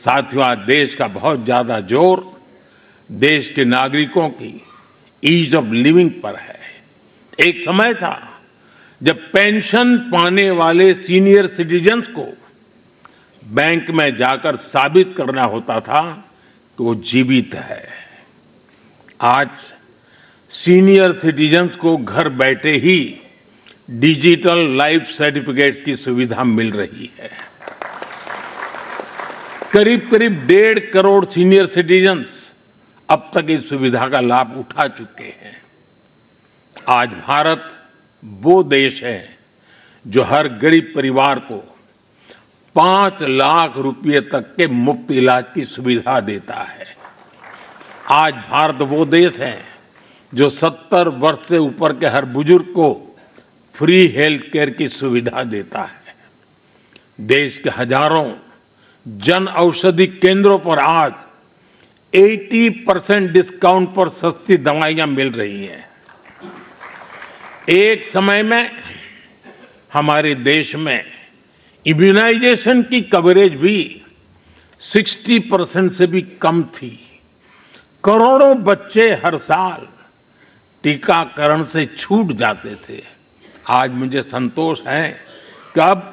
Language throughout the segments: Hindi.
साथियों, आज देश का बहुत ज्यादा जोर देश के नागरिकों की ईज ऑफ लिविंग पर है। एक समय था जब पेंशन पाने वाले सीनियर सिटीजन्स को बैंक में जाकर साबित करना होता था कि वो जीवित है। आज सीनियर सिटीजन्स को घर बैठे ही डिजिटल लाइफ सर्टिफिकेट्स की सुविधा मिल रही है। करीब करीब 1.5 करोड़ सीनियर सिटीजन्स अब तक इस सुविधा का लाभ उठा चुके हैं। आज भारत वो देश है जो हर गरीब परिवार को 5 लाख रुपए तक के मुफ्त इलाज की सुविधा देता है। आज भारत वो देश है जो 70 वर्ष से ऊपर के हर बुजुर्ग को फ्री हेल्थ केयर की सुविधा देता है। देश के हजारों जन औषधि केंद्रों पर आज 80% डिस्काउंट पर सस्ती दवाइयां मिल रही हैं। एक समय में हमारे देश में इम्यूनाइजेशन की कवरेज भी 60% से भी कम थी। करोड़ों बच्चे हर साल टीकाकरण से छूट जाते थे। आज मुझे संतोष है कि अब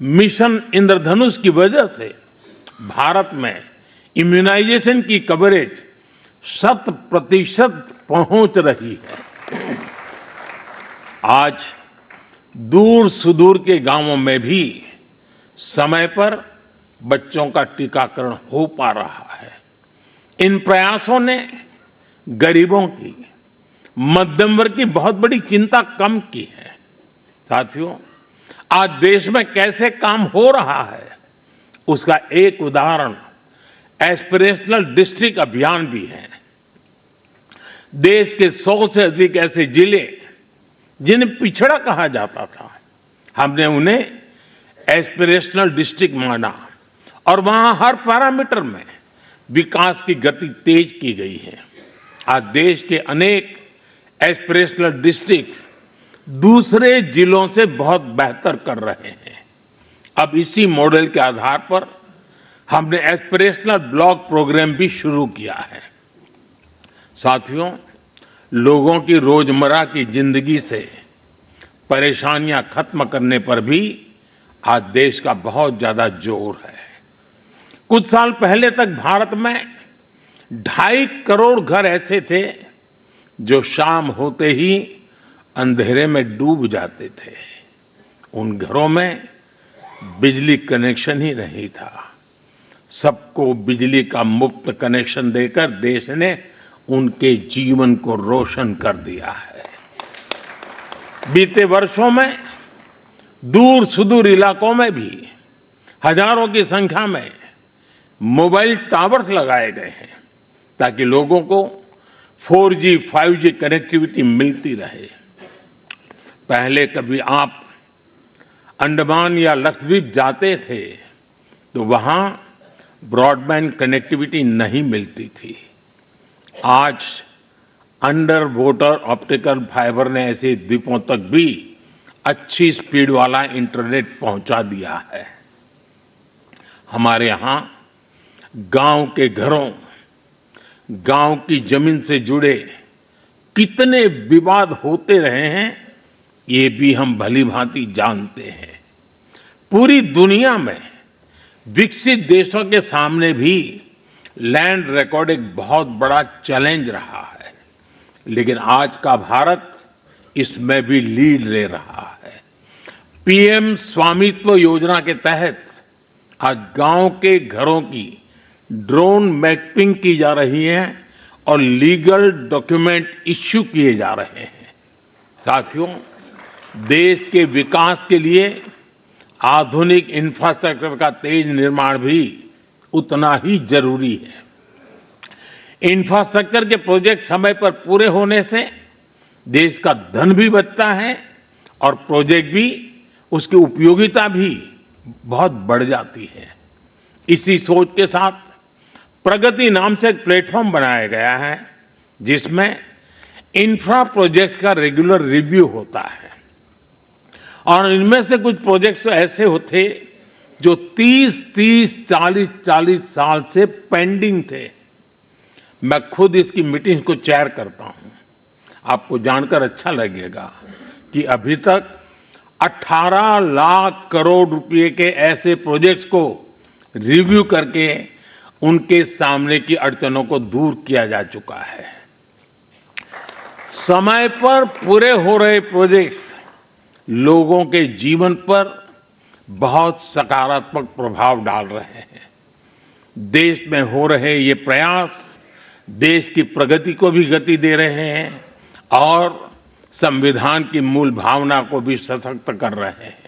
मिशन इंद्रधनुष की वजह से भारत में इम्यूनाइजेशन की कवरेज 100% पहुंच रही है। आज दूर सुदूर के गांवों में भी समय पर बच्चों का टीकाकरण हो पा रहा है। इन प्रयासों ने गरीबों की, मध्यम वर्ग की बहुत बड़ी चिंता कम की है। साथियों, आज देश में कैसे काम हो रहा है उसका एक उदाहरण एस्पिरेशनल डिस्ट्रिक्ट अभियान भी है। देश के 100 से अधिक ऐसे जिले जिन्हें पिछड़ा कहा जाता था, हमने उन्हें एस्पिरेशनल डिस्ट्रिक्ट माना और वहां हर पैरामीटर में विकास की गति तेज की गई है। आज देश के अनेक एस्पिरेशनल डिस्ट्रिक्ट दूसरे जिलों से बहुत बेहतर कर रहे हैं। अब इसी मॉडल के आधार पर हमने एस्पिरेशनल ब्लॉक प्रोग्राम भी शुरू किया है। साथियों, लोगों की रोजमर्रा की जिंदगी से परेशानियां खत्म करने पर भी आज देश का बहुत ज्यादा जोर है। कुछ साल पहले तक भारत में 2.5 करोड़ घर ऐसे थे जो शाम होते ही अंधेरे में डूब जाते थे। उन घरों में बिजली कनेक्शन ही नहीं था। सबको बिजली का मुफ्त कनेक्शन देकर देश ने उनके जीवन को रोशन कर दिया है। बीते वर्षों में दूर सुदूर इलाकों में भी हजारों की संख्या में मोबाइल टावर्स लगाए गए हैं ताकि लोगों को 4G, 5G कनेक्टिविटी मिलती रहे। पहले कभी आप अंडमान या लक्षद्वीप जाते थे तो वहां ब्रॉडबैंड कनेक्टिविटी नहीं मिलती थी। आज अंडर वाटर ऑप्टिकल फाइबर ने ऐसे द्वीपों तक भी अच्छी स्पीड वाला इंटरनेट पहुंचा दिया है। हमारे यहां गांव के घरों, गांव की जमीन से जुड़े कितने विवाद होते रहे हैं ये भी हम भलीभांति जानते हैं। पूरी दुनिया में विकसित देशों के सामने भी लैंड रिकॉर्ड एक बहुत बड़ा चैलेंज रहा है, लेकिन आज का भारत इसमें भी लीड ले रहा है। पीएम स्वामित्व योजना के तहत आज गांव के घरों की ड्रोन मैपिंग की जा रही है और लीगल डॉक्यूमेंट इश्यू किए जा रहे हैं। साथियों, देश के विकास के लिए आधुनिक इंफ्रास्ट्रक्चर का तेज निर्माण भी उतना ही जरूरी है। इंफ्रास्ट्रक्चर के प्रोजेक्ट समय पर पूरे होने से देश का धन भी बचता है और प्रोजेक्ट भी, उसकी उपयोगिता भी बहुत बढ़ जाती है। इसी सोच के साथ प्रगति नाम से एक प्लेटफॉर्म बनाया गया है जिसमें इंफ्रा प्रोजेक्ट्स का रेगुलर रिव्यू होता है और इनमें से कुछ प्रोजेक्ट्स तो ऐसे होते जो 30-30, 40-40 साल से पेंडिंग थे। मैं खुद इसकी मीटिंग को चेयर करता हूं। आपको जानकर अच्छा लगेगा कि अभी तक 18 लाख करोड़ रुपए के ऐसे प्रोजेक्ट्स को रिव्यू करके उनके सामने की अड़चनों को दूर किया जा चुका है। समय पर पूरे हो रहे प्रोजेक्ट्स लोगों के जीवन पर बहुत सकारात्मक प्रभाव डाल रहे हैं। देश में हो रहे ये प्रयास देश की प्रगति को भी गति दे रहे हैं और संविधान की मूल भावना को भी सशक्त कर रहे हैं।